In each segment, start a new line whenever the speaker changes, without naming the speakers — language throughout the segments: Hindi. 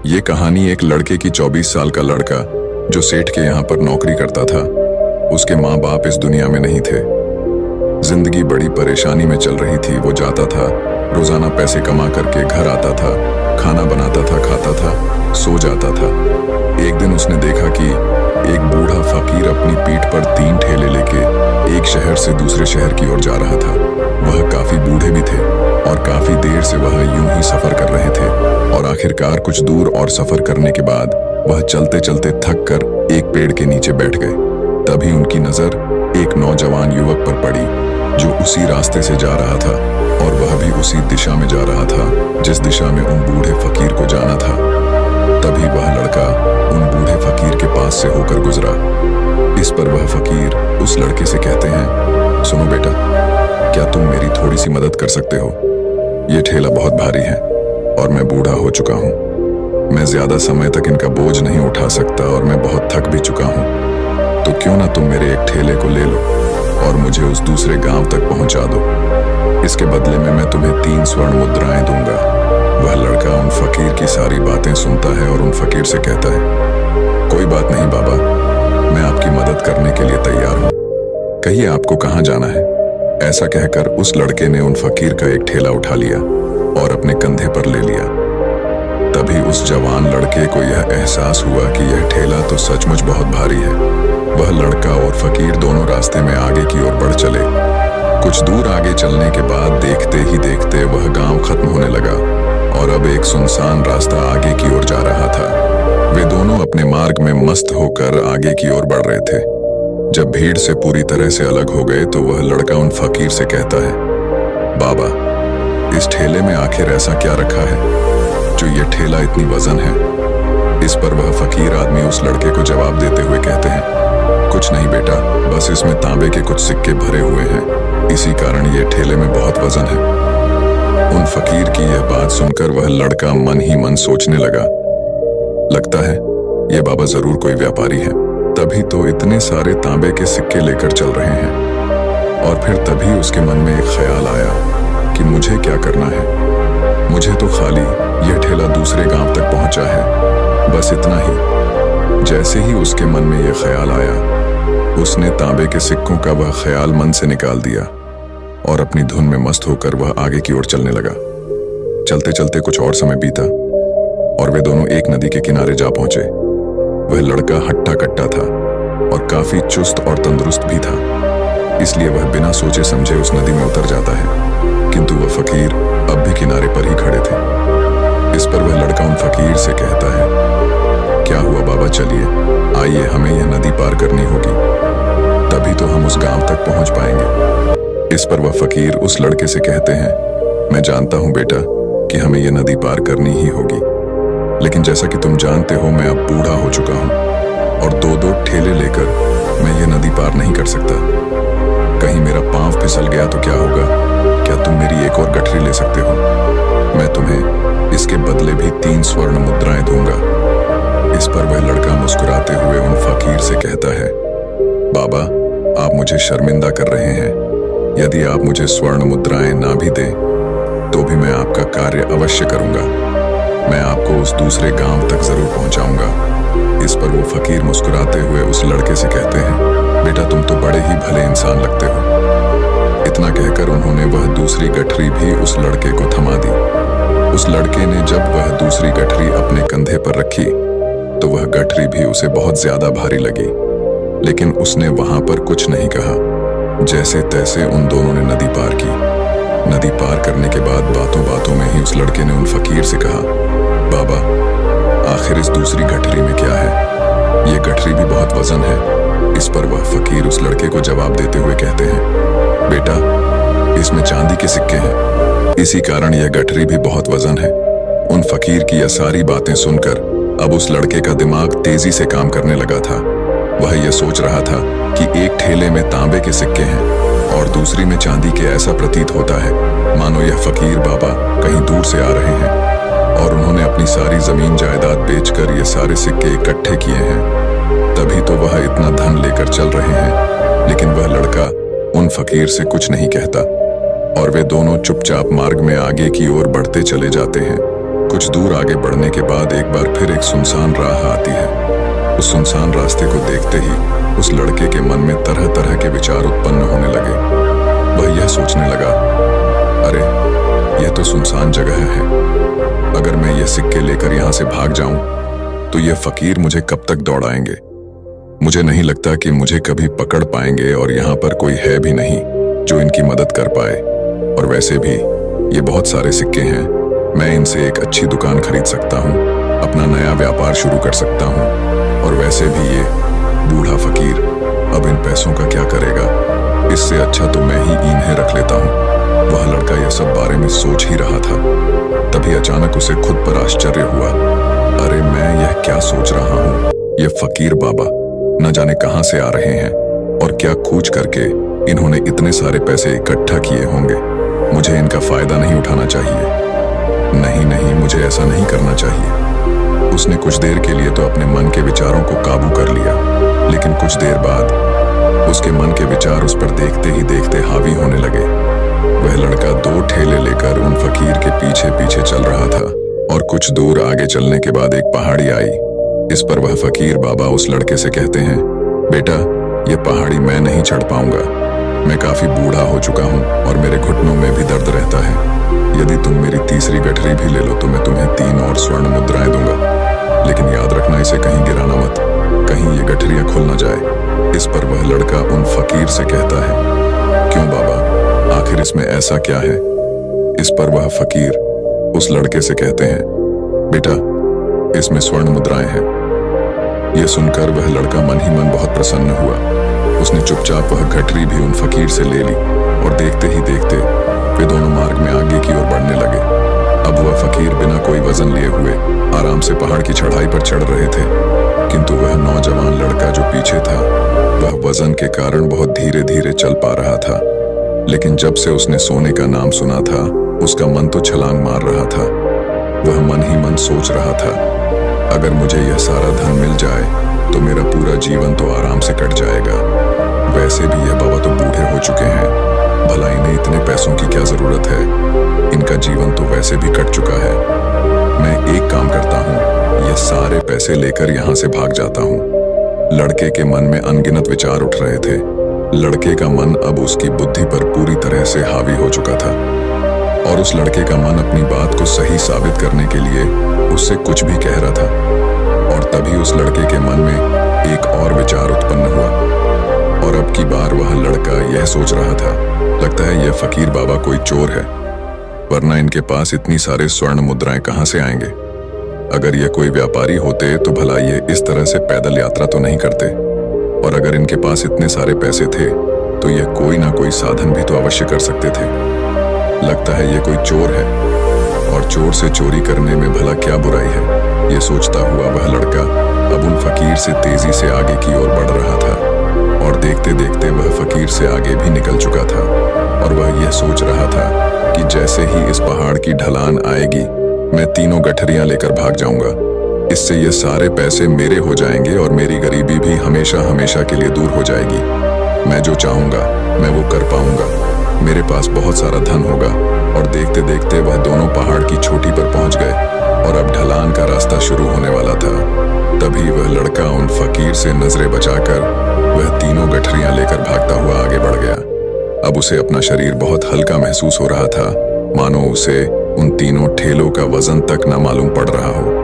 ये कहानी एक लड़के की 24 साल का लड़का जो सेठ के यहाँ पर नौकरी करता था। उसके माँ बाप इस दुनिया में नहीं थे। जिंदगी बड़ी परेशानी में चल रही थी। वो जाता था, रोजाना पैसे कमा करके घर आता था, खाना बनाता था, खाता था, सो जाता था। एक दिन उसने देखा कि एक बूढ़ा फकीर अपनी पीठ पर 3 ठेले लेके एक शहर से दूसरे शहर की ओर जा रहा था। वह काफी बूढ़े भी थे और काफी देर से वह यूं ही सफर कर रहे थे और आखिरकार कुछ दूर और सफर करने के बाद वह चलते चलते थक कर एक पेड़ के नीचे बैठ गए। तभी उनकी नजर एक नौजवान युवक पर पड़ी जो उसी रास्ते से जा रहा था और वह भी उसी दिशा में जा रहा था जिस दिशा में उन बूढ़े फकीर को जाना था। तभी वह लड़का उन बूढ़े फकीर के पास से होकर गुजरा। इस पर वह फकीर उस लड़के से कहते हैं, सुनो बेटा, क्या तुम मेरी थोड़ी सी मदद कर सकते हो? ये ठेला बहुत भारी है और मैं बूढ़ा हो चुका हूँ। मैं ज्यादा समय तक इनका बोझ नहीं उठा सकता और मैं बहुत थक भी चुका हूँ। तो क्यों ना तुम मेरे एक ठेले को ले लो और मुझे उस दूसरे गांव तक पहुंचा दो। इसके बदले में मैं तुम्हें 3 स्वर्ण मुद्राएं दूंगा। वह लड़का उन फकीर की सारी बातें सुनता है और उन फकीर से कहता है, कोई बात नहीं बाबा, मैं आपकी मदद करने के लिए तैयार हूँ। कहिए आपको कहाँ जाना है? ऐसा कहकर उस लड़के ने उन फकीर का एक ठेला उठा लिया और अपने कंधे पर ले लिया। तभी उस जवान लड़के को यह एहसास हुआ कि यह ठेला तो सचमुच बहुत भारी है। वह लड़का और फकीर दोनों रास्ते में आगे की ओर बढ़ चले। कुछ दूर आगे चलने के बाद देखते ही देखते वह गांव खत्म होने लगा और अब एक सुनसान रास्ता आगे की ओर जा रहा था। वे दोनों अपने मार्ग में मस्त होकर आगे की ओर बढ़ रहे थे। जब भीड़ से पूरी तरह से अलग हो गए तो वह लड़का उन फकीर से कहता है, बाबा, इस ठेले में आखिर ऐसा क्या रखा है जो ये ठेला इतनी वजन है? इस पर वह फकीर आदमी उस लड़के को जवाब देते हुए कहते हैं, कुछ नहीं बेटा, बस इसमें तांबे के कुछ सिक्के भरे हुए हैं, इसी कारण ये ठेले में बहुत वजन है। उन फकीर की यह बात सुनकर वह लड़का मन ही मन सोचने लगा, लगता है ये बाबा जरूर कोई व्यापारी है, तभी तो इतने सारे तांबे के सिक्के लेकर चल रहे हैं। और फिर तभी उसके मन में एक ख्याल आया कि मुझे क्या करना है। मुझे तो खाली यह ठेला दूसरे गांव तक पहुंचा है, बस इतना ही। जैसे ही उसके मन में यह ख्याल आया, उसने तांबे के सिक्कों का वह ख्याल मन से निकाल दिया और अपनी धुन में मस्त होकर वह आगे की ओर चलने लगा। चलते चलते कुछ और समय बीता और वे दोनों एक नदी के किनारे जा पहुंचे। वह लड़का हट्टा कट्टा था और काफी चुस्त और तंदुरुस्त भी था, इसलिए वह बिना सोचे समझे उस नदी में उतर जाता है। किंतु वह फकीर अब भी किनारे पर ही खड़े थे। इस पर वह लड़का उन फकीर से कहता है, क्या हुआ बाबा, चलिए आइए, हमें यह नदी पार करनी होगी, तभी तो हम उस गांव तक पहुंच पाएंगे। इस पर वह फकीर उस लड़के से कहते हैं, मैं जानता हूं बेटा कि हमें यह नदी पार करनी ही होगी, लेकिन जैसा कि तुम जानते हो मैं अब बूढ़ा हो चुका हूं और 2-2 ठेले लेकर मैं ये नदी पार नहीं कर सकता। कहीं मेरा पांव फिसल गया तो क्या होगा? क्या तुम मेरी एक और गठरी ले सकते हो? मैं तुम्हें इसके बदले भी 3 स्वर्ण मुद्राएं दूंगा। इस पर वह लड़का मुस्कुराते हुए उन फकीर से कहता है, बाबा, आप मुझे शर्मिंदा कर रहे हैं। यदि आप मुझे स्वर्ण मुद्राएं ना भी दें तो भी मैं आपका कार्य अवश्य करूंगा। मैं आपको उस दूसरे गांव तक जरूर पहुंचाऊंगा। इस पर वो फकीर मुस्कुराते हुए उस लड़के से कहते हैं, बेटा, तुम तो बड़े ही भले इंसान लगते हो। इतना कहकर उन्होंने वह दूसरी गठरी भी उस लड़के को थमा दी। उस लड़के ने जब वह दूसरी गठरी अपने कंधे पर रखी तो वह गठरी भी उसे बहुत ज्यादा भारी लगी, लेकिन उसने वहां पर कुछ नहीं कहा। जैसे तैसे उन दोनों ने नदी पार की। नदी पार करने के बाद बातों बातों में ही उस लड़के ने उन फकीर से कहा, बाबा, आखिर इस दूसरी गठरी में क्या है? ये गठरी भी बहुत वजन है। इस पर वह फकीर उस लड़के को जवाब देते हुए कहते हैं, बेटा, इसमें चांदी के सिक्के हैं, इसी कारण यह गठरी भी बहुत वजन है। उन फकीर की यह सारी बातें सुनकर अब उस लड़के का दिमाग तेजी से काम करने लगा था। वह यह सोच रहा था कि एक ठेले में तांबे के सिक्के हैं और दूसरी में चांदी के। ऐसा प्रतीत होता है मानो यह फकीर बाबा कहीं दूर से आ रहे हैं और उन्होंने अपनी सारी जमीन जायदाद बेचकर ये सारे सिक्के इकट्ठे किए हैं, तभी तो वह इतना धन लेकर चल रहे हैं। लेकिन वह लड़का उन फकीर से कुछ नहीं कहता और वे दोनों चुपचाप मार्ग में आगे की ओर बढ़ते चले जाते हैं। कुछ दूर आगे बढ़ने के बाद एक बार फिर एक सुनसान राह आती है। उस सुनसान रास्ते को देखते ही उस लड़के के मन में तरह तरह के विचार उत्पन्न होने लगे। वह यह सोचने लगा, अरे यह तो सुनसान जगह है। अगर मैं ये सिक्के लेकर यहाँ से भाग जाऊं तो ये फकीर मुझे कब तक दौड़ाएंगे। मुझे नहीं लगता कि मुझे कभी पकड़ पाएंगे और यहाँ पर कोई है भी नहीं जो इनकी मदद कर पाए। और वैसे भी ये बहुत सारे सिक्के हैं, मैं इनसे एक अच्छी दुकान खरीद सकता हूँ, अपना नया व्यापार शुरू कर सकता हूँ। और वैसे भी ये बूढ़ा फकीर अब इन पैसों का क्या करेगा, इससे अच्छा तो मैं ही इन्हें रख लेता हूँ। वह लड़का यह सब बारे में सोच ही रहा था, तभी अचानक उसे खुद पर आश्चर्य हुआ। अरे मैं यह क्या सोच रहा हूँ, ये फकीर बाबा न जाने कहां से आ रहे हैं और क्या खोज करके इन्होंने इतने सारे पैसे इकट्ठा किए होंगे। मुझे इनका फायदा नहीं उठाना चाहिए। नहीं नहीं, मुझे ऐसा नहीं करना चाहिए। उसने कुछ देर के लिए तो अपने मन के विचारों को काबू कर लिया, लेकिन कुछ देर बाद उसके मन के विचार उस पर देखते ही देखते हावी होने लगे। वह लड़का 2 ठेले लेकर उन फकीर के पीछे पीछे चल रहा था और कुछ दूर आगे चलने के बाद एक पहाड़ी आई। इस पर वह फकीर बाबा उस लड़के से कहते हैं, बेटा ये पहाड़ी मैं नहीं चढ़ पाऊंगा। मैं काफी बूढ़ा हो चुका हूँ और मेरे घुटनों में भी दर्द रहता है। यदि तुम मेरी तीसरी गठरी भी ले लो तो मैं तुम्हें 3 और स्वर्ण मुद्राएं दूंगा, लेकिन याद रखना इसे कहीं गिराना मत, कहीं ये गठरियां खुल न जाए। इस पर वह लड़का उन फकीर से कहता है, क्यों बाबा, आखिर इसमें ऐसा क्या है। इस पर वह फकीर उस लड़के से कहते हैं, बेटा इसमें स्वर्ण मुद्राएं हैं। यह सुनकर वह लड़का मन ही मन बहुत प्रसन्न हुआ। उसने चुपचाप वह गठरी भी उन फकीर से ले ली और देखते ही देखते वे दोनों मार्ग में आगे की ओर बढ़ने लगे। अब वह फकीर बिना कोई वजन लिए हुए आराम से पहाड़ की चढ़ाई पर चढ़ रहे थे, किंतु वह नौजवान लड़का जो पीछे था वह वजन के कारण बहुत धीरे धीरे चल पा रहा था। लेकिन जब से उसने सोने का नाम सुना था उसका मन तो छलांग मार रहा था। वह मन ही मन सोच रहा था, अगर मुझे यह सारा धन मिल जाए तो मेरा पूरा जीवन तो आराम से कट जाएगा। वैसे भी यह बाबा तो बूढ़े हो चुके हैं, भला इन्हें इतने पैसों की क्या जरूरत है, इनका जीवन तो वैसे भी कट चुका है। मैं एक काम करता हूँ, ये सारे पैसे लेकर यहाँ से भाग जाता हूँ। लड़के के मन में अनगिनत विचार उठ रहे थे। लड़के का मन अब उसकी बुद्धि पर पूरी तरह से हावी हो चुका था और उस लड़के का मन अपनी बात को सही साबित करने के लिए उससे कुछ भी कह रहा था। और तभी उस लड़के के मन में एक और विचार उत्पन्न हुआ और अब की बार वह लड़का यह सोच रहा था, लगता है यह फकीर बाबा कोई चोर है, वरना इनके पास इतनी सारे स्वर्ण मुद्राएं कहां से आएंगे। अगर ये कोई व्यापारी होते तो भला ये इस तरह से पैदल यात्रा तो नहीं करते, और अगर इनके पास इतने सारे पैसे थे तो ये कोई ना कोई साधन भी तो अवश्य कर सकते थे। लगता है ये कोई चोर है और चोर से चोरी करने में भला क्या बुराई है। ये सोचता हुआ वह लड़का अब उन फकीर से तेजी से आगे की ओर बढ़ रहा था और देखते देखते वह फकीर से आगे भी निकल चुका था। और वह यह सोच रहा था कि जैसे ही इस पहाड़ की ढलान आएगी मैं 3 गठरियां लेकर भाग जाऊंगा। इससे ये सारे पैसे मेरे हो जाएंगे और मेरी गरीबी भी हमेशा हमेशा के लिए दूर हो जाएगी। मैं जो चाहूंगा मैं वो कर पाऊंगा, मेरे पास बहुत सारा धन होगा। और देखते देखते वह दोनों पहाड़ की चोटी पर पहुंच गए और अब ढलान का रास्ता शुरू होने वाला था। तभी वह लड़का उन फकीर से नजरें बचाकर वह 3 गठरियां लेकर भागता हुआ आगे बढ़ गया। अब उसे अपना शरीर बहुत हल्का महसूस हो रहा था, मानो उसे उन 3 ठेलों का वजन तक न मालूम पड़ रहा हो।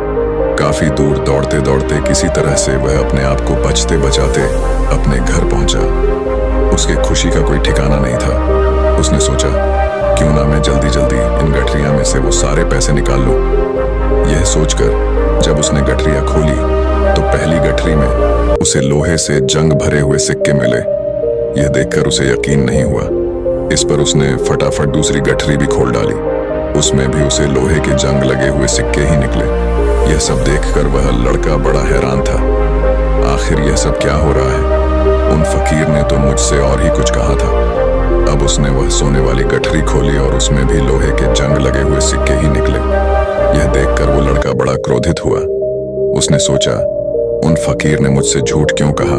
काफी दूर दौड़ते दौड़ते किसी तरह से वह अपने आप को बचते बचाते अपने घर पहुंचा। उसके खुशी का कोई ठिकाना नहीं था। उसने सोचा, क्यों ना मैं जल्दी जल्दी इन गठरियां में से वो सारे पैसे निकाल लूं। यह सोचकर जब उसने गठरियां खोली तो पहली गठरी में उसे लोहे से जंग भरे हुए सिक्के मिले। यह देखकर उसे यकीन नहीं हुआ। इस पर उसने फटाफट दूसरी गठरी भी खोल डाली, उसमें भी उसे लोहे के जंग लगे हुए सिक्के ही निकले। यह सब देखकर वह लड़का बड़ा हैरान था। आखिर यह सब क्या हो रहा है? उन फकीर ने तो मुझसे और ही कुछ कहा था। अब उसने वह सोने वाली गठरी खोली और उसमें भी लोहे के जंग लगे हुए सिक्के ही निकले। यह देखकर वो लड़का बड़ा क्रोधित हुआ। उसने सोचा, उन फकीर ने मुझसे झूठ क्यों कहा?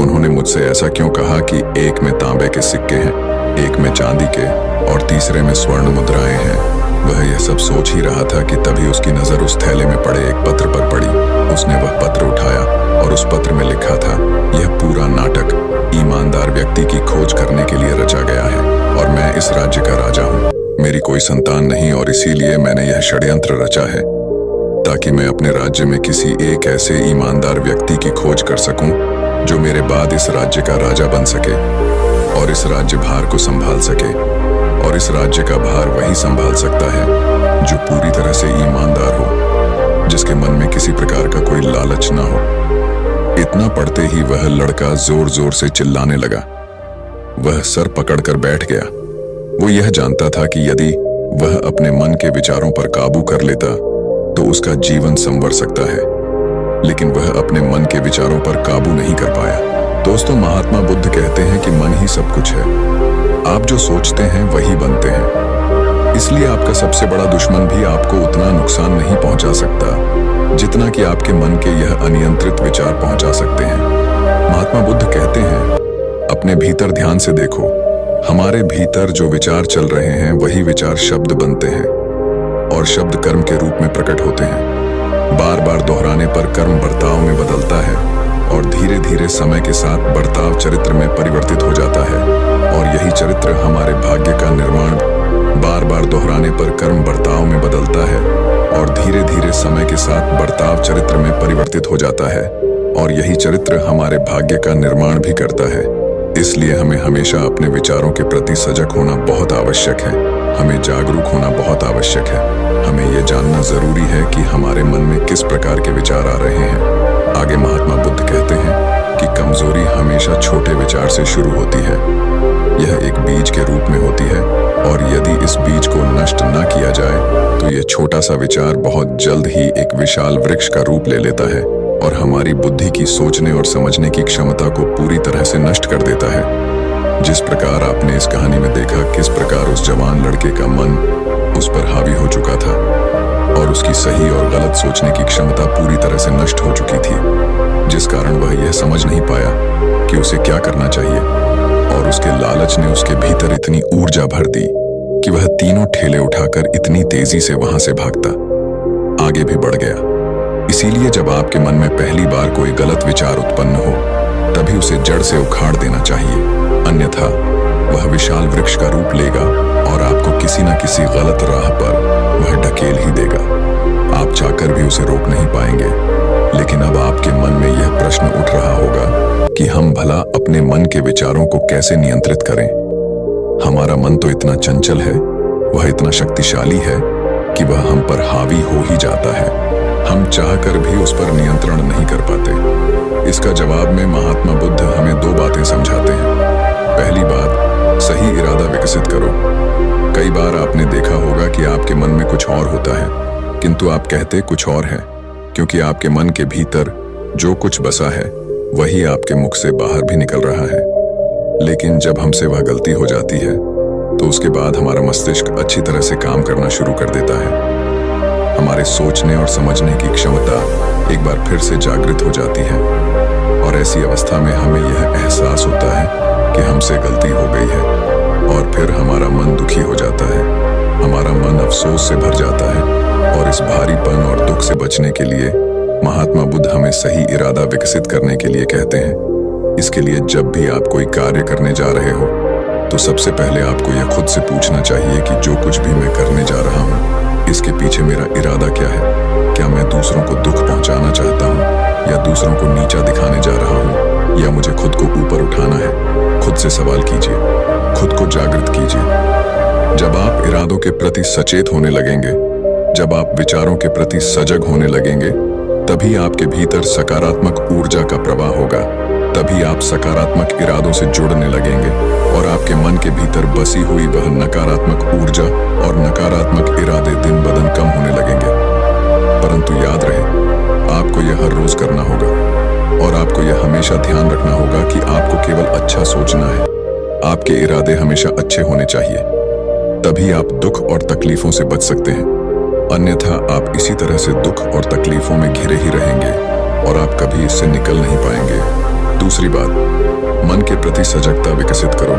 उन्होंने मुझसे ऐसा क्यों कहा कि एक में तांबे के सिक्के हैं, एक में चांदी के और तीसरे में स्वर्ण मुद्राएं हैं। वह यह सब सोच ही रहा था कि तभी उसकी नजर उस थैले में पड़े एक पत्र पर पड़ी। उसने वह पत्र उठाया और उस पत्र में लिखा था, यह पूरा नाटक ईमानदार व्यक्ति की खोज करने के लिए रचा गया है और मैं इस राज्य का राजा हूँ। मेरी कोई संतान नहीं और इसीलिए मैंने यह षड्यंत्र रचा है ताकि मैं अपने राज्य में किसी एक ऐसे ईमानदार व्यक्ति की खोज कर सकूं जो मेरे बाद इस राज्य का राजा बन सके और इस राज्य भार को संभाल सके। और इस राज्य का भार वही संभाल सकता है जो पूरी तरह से ईमानदार हो, जिसके मन में किसी प्रकार का कोई लालच ना हो। इतना पढ़ते ही वह लड़का जोर जोर से चिल्लाने लगा। वह सर पकड़कर बैठ गया। वो यह जानता था कि यदि वह अपने मन के विचारों पर काबू कर लेता तो उसका जीवन संवर सकता है, लेकिन वह अपने मन के विचारों पर काबू नहीं कर पाया। दोस्तों, महात्मा बुद्ध कहते हैं कि मन ही सब कुछ है। आप जो सोचते हैं वही बनते हैं। इसलिए आपका सबसे बड़ा दुश्मन भी आपको उतना नुकसान नहीं पहुंचा सकता जितना कि आपके मन के यह अनियंत्रित विचार पहुंचा सकते हैं। महात्मा बुद्ध कहते हैं, अपने भीतर ध्यान से देखो। हमारे भीतर जो विचार चल रहे हैं वही विचार शब्द बनते हैं और शब्द कर्म के रूप में प्रकट होते हैं। बार बार दोहराने पर कर्म बर्ताव में बदलता है और धीरे धीरे समय के साथ बर्ताव चरित्र में परिवर्तित हो जाता है और यही चरित्र हमारे भाग्य का निर्माण। बार बार दोहराने पर कर्म बर्ताव में बदलता है और धीरे धीरे समय के साथ बर्ताव चरित्र में परिवर्तित हो जाता है और यही चरित्र हमारे भाग्य का निर्माण भी करता है। इसलिए हमें हमेशा अपने विचारों के प्रति सजग होना बहुत आवश्यक है। हमें जागरूक होना बहुत आवश्यक है। हमें यह जानना जरूरी है कि हमारे मन में किस प्रकार के विचार आ रहे हैं। आगे महात्मा बुद्ध कहते हैं कि कमजोरी हमेशा छोटे विचार से शुरू होती है। यह एक बीज के रूप में होती है और यदि इस बीज को नष्ट न किया जाए तो यह छोटा सा विचार बहुत जल्द ही एक विशाल वृक्ष का रूप ले लेता है और हमारी बुद्धि की सोचने और समझने की क्षमता को पूरी तरह से नष्ट कर देता है। जिस प्रकार आपने इस कहानी में देखा किस प्रकार उस जवान लड़के का मन उस पर हावी हो चुका था और उसकी सही और गलत सोचने की क्षमता पूरी तरह से नष्ट हो चुकी थी, जिस कारण वह यह समझ नहीं पाया कि उसे क्या करना चाहिए और उसके लालच ने उसके भीतर इतनी ऊर्जा भर दी कि वह तीनों ठेले उठाकर इतनी तेजी से वहां से भागता आगे भी बढ़ गया। इसीलिए जब आपके मन में पहली बार कोई गलत विचार उत्पन्न हो तभी उसे जड़ से उखाड़ देना चाहिए, अन्यथा वह विशाल वृक्ष का रूप लेगा और आपको किसी न किसी गलत राह पर वह ढकेल ही देगा। आप चाहकर भी उसे रोक नहीं पाएंगे। लेकिन अब आपके मन में यह प्रश्न उठ रहा होगा कि हम भला अपने मन के विचारों को कैसे नियंत्रित करें। हमारा मन तो इतना चंचल है, वह इतना शक्तिशाली है कि वह हम पर हावी हो ही जाता है। हम चाहकर भी उस पर नियंत्रण नहीं कर पाते। इसका जवाब में महात्मा बुद्ध हमें दो बातें समझाते हैं। पहली बात, सही इरादा विकसित करो। कई बार आपने देखा होगा कि आपके मन में कुछ और होता है किंतु आप कहते कुछ और है, क्योंकि आपके मन के भीतर जो कुछ बसा है वही आपके मुख से बाहर भी निकल रहा है। लेकिन जब हमसे वह गलती हो जाती है तो उसके बाद हमारा मस्तिष्क अच्छी तरह से काम करना शुरू कर देता है। हमारे सोचने और समझने की क्षमता एक बार फिर से जागृत हो जाती है और ऐसी अवस्था में हमें यह एहसास होता है कि हमसे गलती हो गई है और फिर हमारा मन दुखी हो जाता है। हमारा मन अफसोस से भर जाता है और इस भारीपन और दुख से बचने के लिए महात्मा बुद्ध हमें सही इरादा विकसित करने के लिए कहते हैं। इसके लिए जब भी आप कोई कार्य करने जा रहे हो तो सबसे पहले आपको यह खुद से पूछना चाहिए कि जो कुछ भी मैं करने जा रहा हूँ इसके पीछे मेरा इरादा क्या है। क्या मैं दूसरों को दुख पहुंचाना चाहता हूँ या दूसरों को नीचा दिखाने जा रहा हूँ या मुझे खुद को ऊपर उठाना है। खुद से सवाल कीजिए, खुद को जागृत कीजिए। जब आप इरादों के प्रति सचेत होने लगेंगे, जब आप विचारों के प्रति सजग होने लगेंगे, तभी आपके भीतर सकारात्मक ऊर्जा का प्रवाह होगा। तभी आप सकारात्मक इरादों से जुड़ने लगेंगे और आपके मन के भीतर बसी हुई वह नकारात्मक ऊर्जा और नकारात्मक इरादे दिन ब दिन कम होने लगेंगे। परंतु याद रहे, आपको यह हर रोज करना होगा और आपको यह हमेशा ध्यान रखना होगा कि आपको केवल अच्छा सोचना है। आपके इरादे हमेशा अच्छे होने चाहिए, तभी आप दुख और तकलीफों से बच सकते हैं। अन्यथा आप इसी तरह से दुख और तकलीफों में घिरे ही रहेंगे और आप कभी इससे निकल नहीं पाएंगे। दूसरी बात, मन के प्रति सजगता विकसित करो,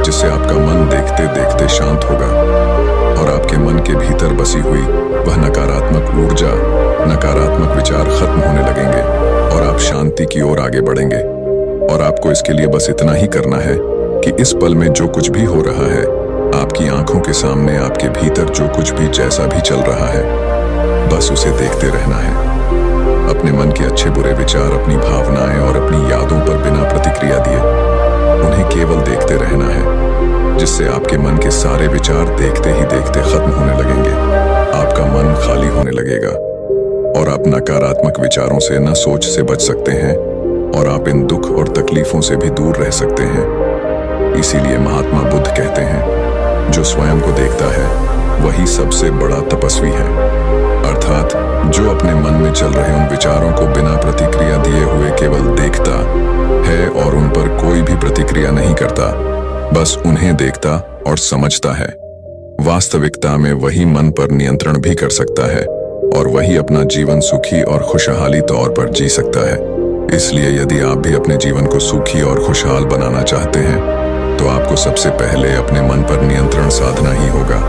जिससे आपका मन देखते देखते शांत होगा और आपके मन के भीतर बसी हुई वह नकारात्मक ऊर्जा, नकारात्मक विचार खत्म होने लगेंगे और आप शांति की ओर आगे बढ़ेंगे। और आपको इसके लिए बस इतना ही करना है कि इस पल में जो कुछ भी हो रहा है, आपकी आंखों के सामने आपके भीतर जो कुछ भी जैसा भी चल रहा है, बस उसे देखते रहना है। अपने मन के अच्छे बुरे विचार, अपनी भावनाएं और अपनी यादों पर बिना प्रतिक्रिया दिए उन्हें केवल देखते रहना है, जिससे आपके मन के सारे विचार देखते ही देखते खत्म होने लगेंगे। आपका मन खाली होने लगेगा और आप नकारात्मक विचारों से न सोच से बच सकते हैं और आप इन दुख और तकलीफों से भी दूर रह सकते हैं। इसीलिए महात्मा बुद्ध कहते हैं, जो स्वयं को देखता है वही सबसे बड़ा तपस्वी है। अर्थात जो अपने मन में चल रहे उन विचारों को बिना प्रतिक्रिया दिए हुए केवल देखता है और उन पर कोई भी प्रतिक्रिया नहीं करता, बस उन्हें देखता और समझता है। वास्तविकता में वही मन पर नियंत्रण भी कर सकता है और वही अपना जीवन सुखी और खुशहाली तौर पर जी सकता है। इसलिए यदि आप भी अपने जीवन को सुखी और खुशहाल बनाना चाहते हैं, तो आपको सबसे पहले अपने मन पर नियंत्रण साधना ही होगा।